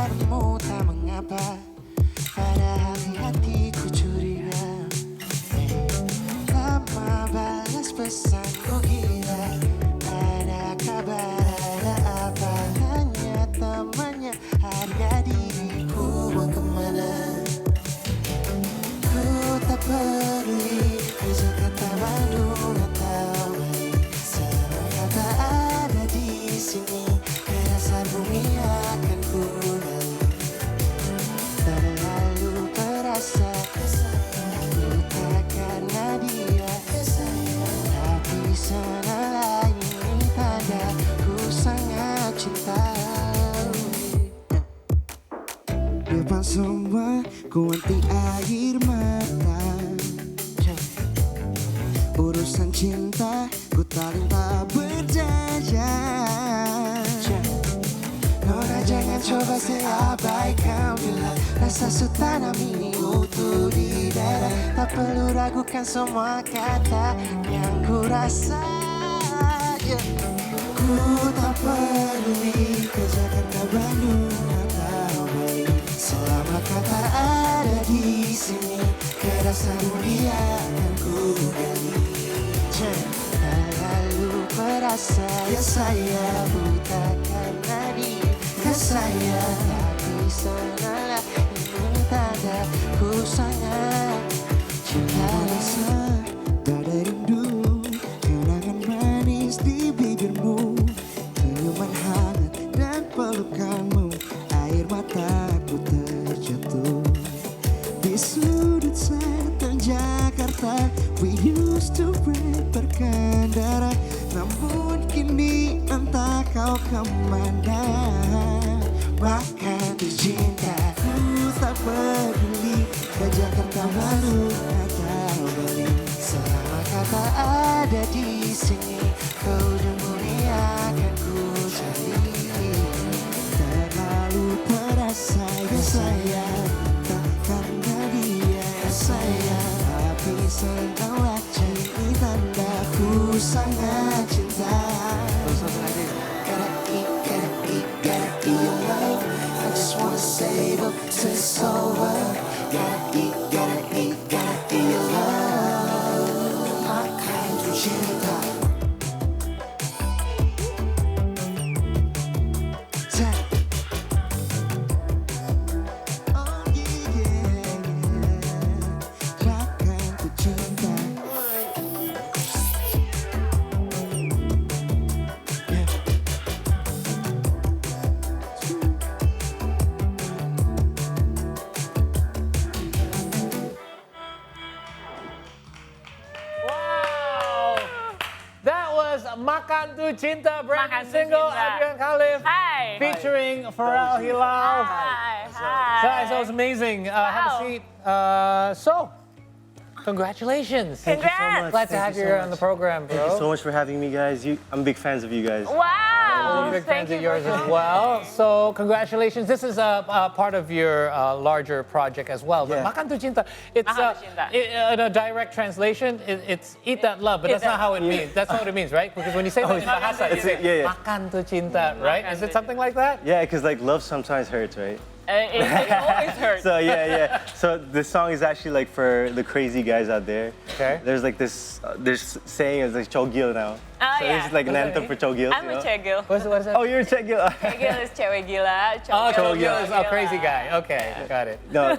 padamu tak mengapa, pada hati-hatiku curiga. Lama balas pesanku gila, ada kabar ada apa, hanya temannya harga diriku buang kemana. Ku tak peduli ke Jakarta, Bandung atau Bali, selama kata ada di sini, ke dasar bumi akan ku gali. Terlalu perasa, ku tak karena dia, tapi sana lain tanda ku sangat cinta. Depan semua ku anti air mata, urusan cinta ku tak berjaya. Nona jangan coba seabaikan, bila rasa sutanam ini utuh di dada. Tak perlu ragukan semua kata yang ku rasa. Ku tak peduli ke Jakarta, Bandung atau Bali, selama kata ada di sini, ke dasar bumi akan ku gali. Terlalu perasa ya saya, buta karena dia saya, tapi senalah ini tanda ku sangat cinta. Rasa badai rindu, kenangan manis di bibirmu, senyuman hangat dan pelukanmu, air mataku terjatuh. Di sudut selatan Jakarta, we used to berkendara, namun kini entah kau kemana. Maka tercinta, ku tak peduli ke Jakarta, Bandung atau Bali, selama kata ada di sini, ke ujung bumi akan ku cari. Terlalu perasa ya saya, tak karena dia ya saya, tapi setengah ini tanda ku sangat cinta. Gotta eat your love, I just wanna save up till it's over. Gotta eat your love, makan tuh cinta. Oh yeah, makan tuh cinta. That was Makan Tu Cinta, brand Makan new Tu single, Cinta. Adrian Khalif, Hi. featuring Pharrell Hilal. Hi. Guys, that was amazing. Have a Wow. seat. So, congratulations. Thank you so much. Glad to Thank have you you so here on much. the program, bro. Thank you so much for having me, guys. I'm big fans of you guys. Wow. We're big Thank fans of you yours for as coming. well. So, congratulations. This is a part of your larger project as well. But Yeah. Makan Tu Cinta, it's Makan Tu Cinta. in a direct translation, it's eat that love, but Eat that's not that- how it means. That's not what it means, right? Because when you say that in Bahasa, you say yeah. Makan Tu Cinta, right? Makan Is Tu it something like that? Yeah, because like love sometimes hurts, right? It always hurts. So yeah. So this song is actually like for the crazy guys out there. Okay. There's like this, there's saying it's like chogil now. Oh, So yeah. this is like an What does anthem that for chogils. I'm a chegil. What is that? Oh, you're a chegil. Chegil is cewek gila. Oh, Chogil Chogil is a gila. crazy guy. Okay, got it. No,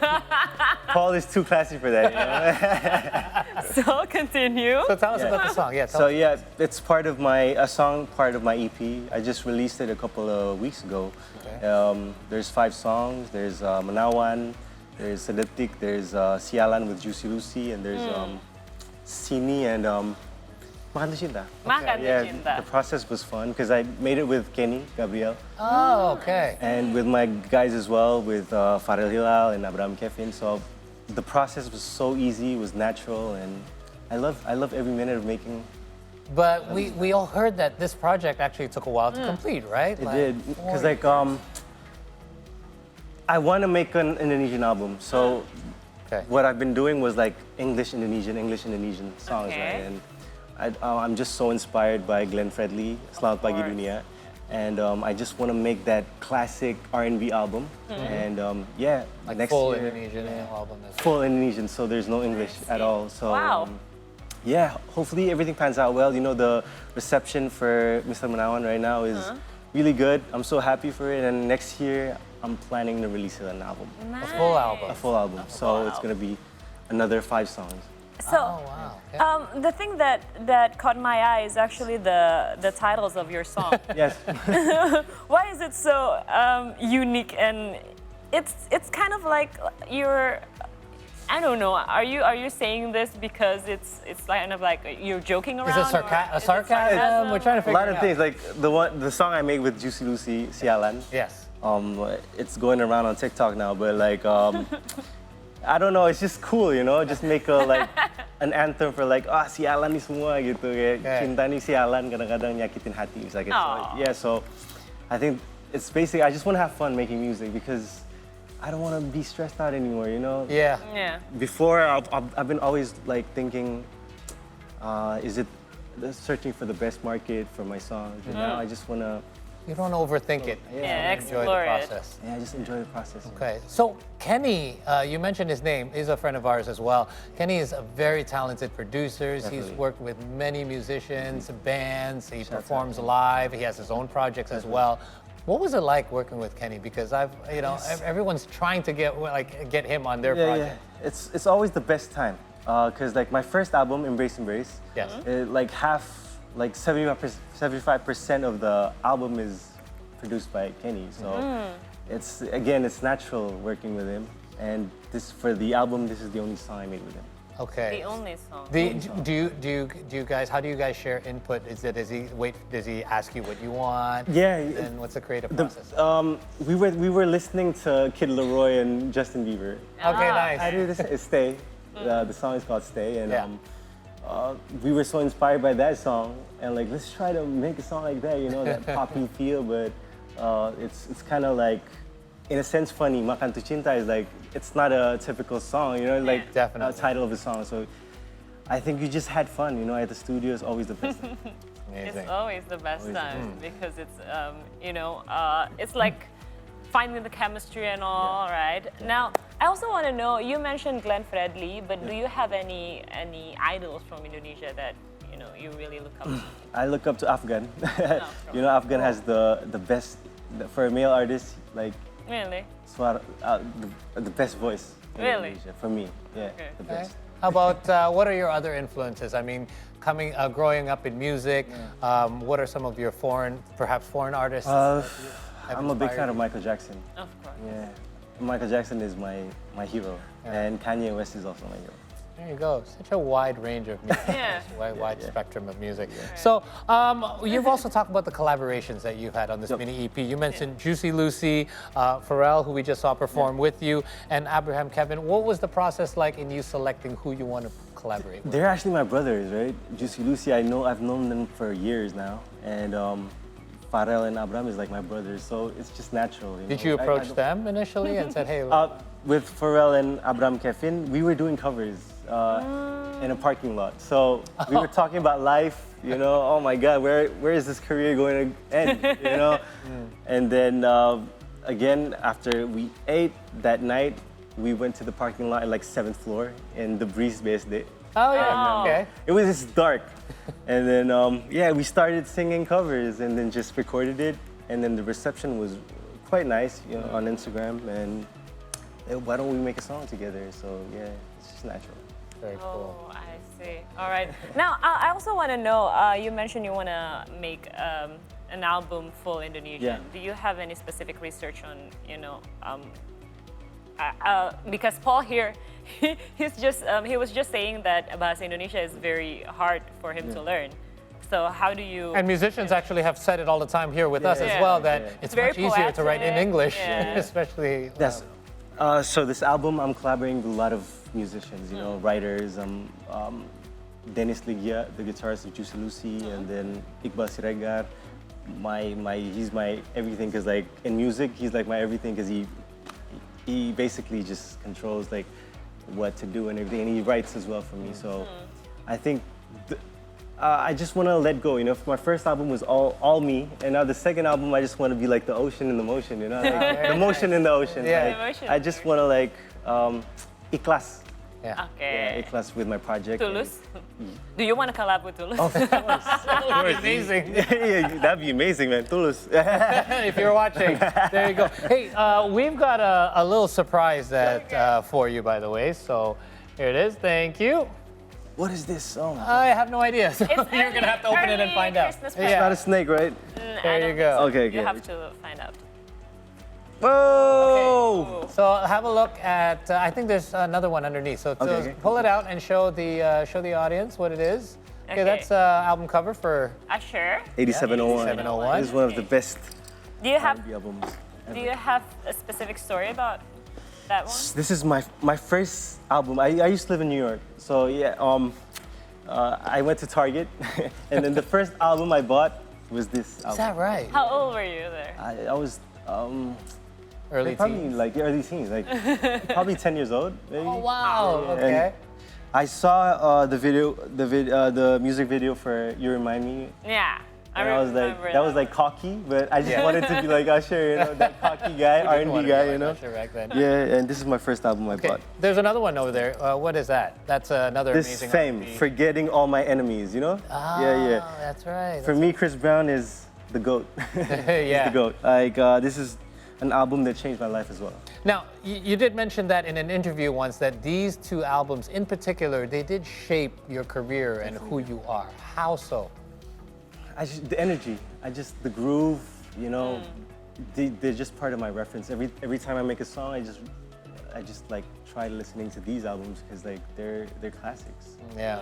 Paul is too classy for that. You know? So continue. So tell us Yeah. about the song. Yeah, tell So us. yeah, it's part of a song part of my EP. I just released it a couple of weeks ago. Okay. There's 5 songs. There's Manawan, there's Sedetik, there's Sialan with Juicy Lucy, and there's Sini and Makan Tu Cinta. Makan Tu Yeah, Cinta. the process was fun because I made it with Kenny, Gabriel, Oh, okay. and with my guys as well, with Pharrell Hilal and Abraham Kevin. So the process was so easy, it was natural, and I love every minute of making. But we all heard that this project actually took a while to complete, right? It did, because like I want to make an Indonesian album, so Okay. what I've been doing was like English Indonesian songs, Okay. right? And I'm just so inspired by Glenn Fredly, Selamat Pagi course. Dunia, And I just want to make that classic R&B album. And yeah, Like next full year, Indonesian album. full Indonesian, so there's no English at all. So Wow. yeah, hopefully everything pans out well. You know, the reception for Mr. Manawan right now is really good. I'm so happy for it. And next year, I'm planning to release an album, A full album. a full album. So it's gonna be another 5 songs. So, Oh, wow. Okay. the thing that caught my eye is actually the titles of your song. Yes. Why is it so unique? And it's kind of like you're. I don't know. Are you saying this because it's kind of like you're joking around? Is it or is it sarcasm? We're trying to A figure lot it of out. things, like the song I made with Juicy Lucy, Sialan. Yes. It's going around on TikTok now, but like, I don't know, it's just cool, you know? Just make an anthem for like, sialan ni semua gitu. Kayak cinta ni sialan, kadang-kadang nyakitin hati. It's like, yeah, so I think it's basically, I just want to have fun making music because I don't want to be stressed out anymore, you know? Yeah. Yeah. Before, I've been always like thinking, is it searching for the best market for my songs? And now I just want to, You don't overthink it. Yeah, Enjoy the explore it. process. yeah, just enjoy the process. Okay, so Kenny, you mentioned his name. He's a friend of ours as well. Kenny is a very talented producer. He's Definitely. worked with many musicians, bands. He performs live. He has his own projects as well. What was it like working with Kenny? Because everyone's trying to get him on their project. Yeah. It's always the best time. Cause like my first album, Embrace, Yes. like 75% of the album is produced by Kenny. So it's natural working with him. And for the album, this is the only song I made with him. Okay. The only song. Do you guys? How do you guys share input? Does he ask you what you want? Yeah. And what's the creative process? We were listening to Kid Laroi and Justin Bieber. Okay, nice. I do this. It's Stay. The song is called Stay, and Yeah. we were so inspired by that song, and like let's try to make a song like that, you know, that poppy feel, but it's kind of like, in a sense, funny. Makan Tu Cinta is like, it's not a typical song, you know, like Definitely. title of a song. So I think you just had fun, you know. At the studio is always the best. Amazing. It's always the best Always. time because it's it's like finding the chemistry and all, right? Now, I also want to know. You mentioned Glenn Fredly, but do you have any idols from Indonesia that you really look up to? I look up to Afghan. You know, Afghan has the best, for a male artist, like Really? the best voice in Really? Indonesia, for me. Yeah, Okay. the Okay. best. How about what are your other influences? I mean, growing up in music, what are some of your perhaps foreign artists? I'm a big fan of Michael Jackson. Of course. Yeah, Michael Jackson is my hero, and Kanye West is also my hero. There you go. Such a wide range of music. Yeah. Wide spectrum of music. So you've also talked about the collaborations that you've had on this mini EP. You mentioned Juicy Lucy, Pharrell, who we just saw perform with you, and Abraham Kevin. What was the process like in you selecting who you want to collaborate with? They're actually my brothers, right? Juicy Lucy, I've known them for years now, and Pharrell and Abraham is like my brothers, so it's just natural. Did you approach them initially and said, hey, With Pharrell and Abraham Kevin, we were doing covers in a parking lot. So we were talking about life, you know, oh my God, where is this career going to end, you know? And then again, after we ate that night, we went to the parking lot at like 7th floor in the Breeze BSD. oh yeah, okay. It was just dark. And then, yeah, we started singing covers and then just recorded it. And then the reception was quite nice, you know, on Instagram. And why don't we make a song together? So yeah, it's just natural. Very cool. Oh, I see. All right. Now, I also want to know, you mentioned you want to make an album full Indonesian. Yeah. Do you have any specific research on, because Paul here, he was just saying that Bahasa Indonesia is very hard for him to learn. So how do you... And musicians actually have said it all the time here with us as Yeah. well, that It's it's very much easier to write in poetic. English, Yeah. especially. Yes. So this album, I'm collaborating with a lot of musicians, you know, writers. Dennis Ligia, the guitarist of Juicy Lucy, and then Iqbal Siregar. He's my everything, because like in music, he's like my everything, because he basically just controls like what to do and everything, and he writes as well for me. So I think I just want to let go. You know, my first album was all me, and now the second album, I just want to be like the ocean in the motion. You know, like, the motion in the ocean. Yeah. Like, The motion. I just want to like ikhlas. Yeah. Okay. Yeah, ikhlas with my project. Tulus? Do you want to collab with Tulus? That would be amazing. Yeah, that'd be amazing, man. Tulus. If you're watching, there you go. Hey, we've got a little surprise that for you, by the way. So here it is. Thank you. What is this song? I have no idea. So It's you're gonna have to open it and early find out. Christmas It's not a snake, right? There you go. Okay, You okay. have to find out. Whoa! So have a look at. I think there's another one underneath. So, Okay. pull it out and show the audience what it is. Okay, Okay. that's album cover for. Usher, 8701. 8701. This is one of the best do you have R&B albums. do you have a specific story about that one? This is my first album. I used to live in New York, so yeah. I went to Target, and then the first album I bought was this Is album. that right? How old were you there? I was Early probably teens. like early teens, like probably 10 years old, maybe. Oh wow. And Okay. I saw the music video for "You Remind Me," Yeah, and I was like, remember that was like cocky, but I just Yeah. wanted to be like Usher, you know, that cocky guy, Who didn't R&B wanna be guy, like you know. Usher back then? Yeah, and this is my first album I Okay. bought. There's another one over there. What is that? That's another This amazing Fame, R&B. Forgetting All My Enemies, you know? Ah, Yeah. That's right. For me, Chris Brown is the GOAT. He's Yeah. the GOAT. Like, this is an album that changed my life as well. Now, you did mention that in an interview once that these two albums in particular, they did shape your career and who you are. How so? The energy, the groove, you know, they're just part of my reference. Every time I make a song, I just like try listening to these albums because like they're classics. Yeah.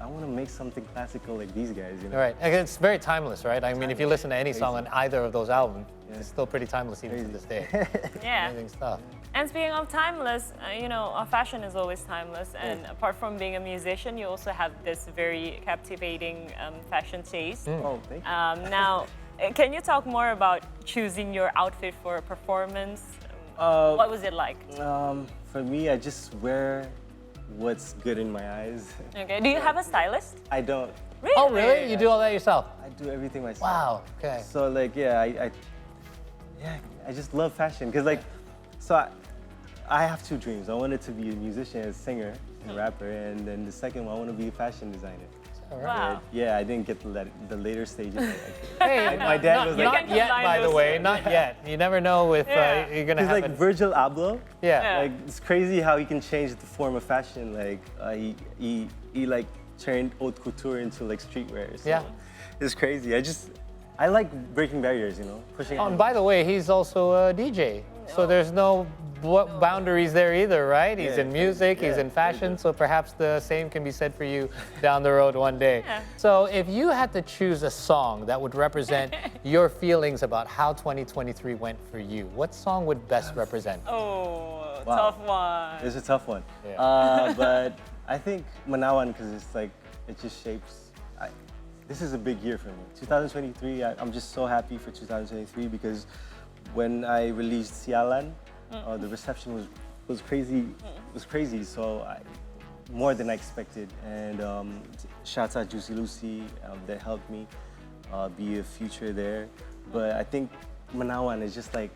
I want to make something classical like these guys, you know. Right. And it's very timeless, right? I mean, if you listen to any song on either of those albums, it's still pretty timeless even to this day. Yeah. Amazing stuff. And speaking of timeless, fashion is always timeless. And apart from being a musician, you also have this very captivating fashion taste. Oh, thank you. Now, can you talk more about choosing your outfit for a performance? What was it like? For me, I just wear what's good in my eyes. Okay. Do you have a stylist? I don't. Really? Oh, really? You do all that yourself? I do everything myself. Wow. Okay. So like, yeah, I just love fashion because like, I have two dreams. I wanted to be a musician, a singer, and rapper, and then the second one, I want to be a fashion designer. All right. Wow. Yeah, I didn't get the later stages. Hey, My dad was like, not yet, by the way. Not yet. You never know if Yeah. you're gonna he's have like an- Virgil Abloh. Yeah. Like it's crazy how he can change the form of fashion. Like he like turned haute couture into like streetwear. So Yeah. it's crazy. I like breaking barriers, you know, pushing. Oh, and by the way, he's also a DJ. So there's no boundaries there either, right? He's Yeah, in music, he's yeah, in fashion, so perhaps the same can be said for you down the road one day. Yeah. So if you had to choose a song that would represent your feelings about how 2023 went for you, what song would best represent? Oh, Wow. tough one. It's a tough one. Yeah. But I think Manawan because it's like it just shapes. This is a big year for me. 2023. I'm just so happy for 2023 because when I released Sialan, the reception was crazy. Was crazy. So more than I expected. And shouts out Juicy Lucy that helped me be a future there. But I think Manawan is just like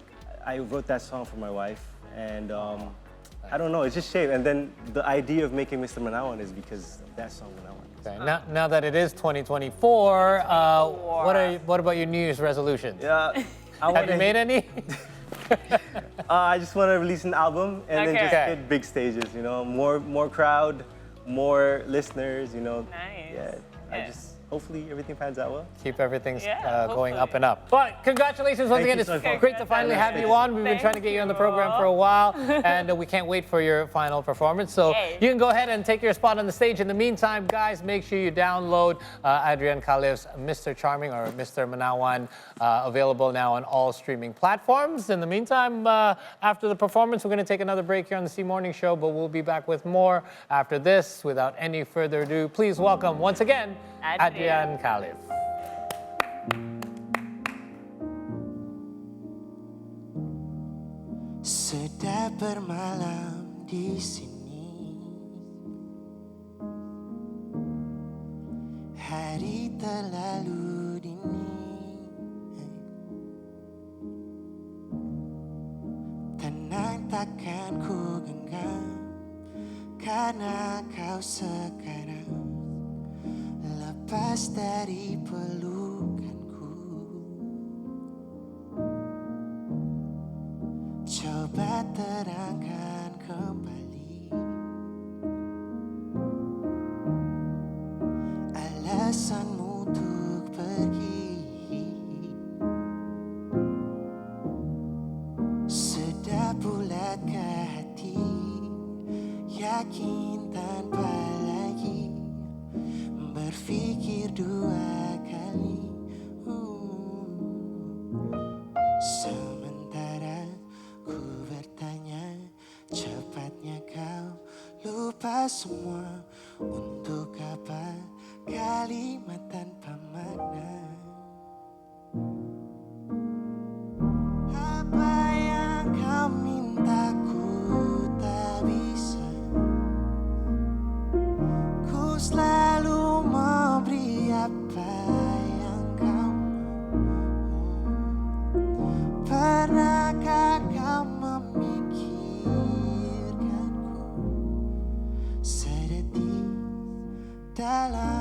I wrote that song for my wife, and I don't know, it's just shaped. And then the idea of making Mr. Manawan is because of that song Manawan. Okay. Now that it is 2024, what about your New Year's resolutions? Yeah. Have you made any? I just want to release an album and then just Okay. hit big stages, you know, more crowd, more listeners, you know. Nice. Yeah. Yeah. Hopefully everything pans out well. Keep everything Yeah, going hopefully. up and up. But congratulations once Thank again. you It's so much. great to finally have you on. We've been trying to get you on the program for a while, and we can't wait for your final performance. So Yay. you can go ahead and take your spot on the stage. In the meantime, guys, make sure you download Adrian Khalif's Mr. Charming or Mr. Manawan, available now on all streaming platforms. In the meantime, after the performance, we're going to take another break here on the C Morning Show, but we'll be back with more after this. Without any further ado, please welcome once again Adrian Khalif. Sudah bermalam di sini, dari terlalu dini. Tenang takkan ku genggam, karena kau sekarang lepas dari pelukanku. Coba terangkan kembali alasanmu untuk pergi. Sudah bulatkah hati, yakin tanpa lagi berpikir dua kali. Sementara ku bertanya, cepatnya kau lupa semua. Untuk apa kalimat tanpa makna? Apa yang kau minta ku tak bisa. Ku selalu memberi apa yang kau mau. Pernahkah kau memikirkanku sedetik dalam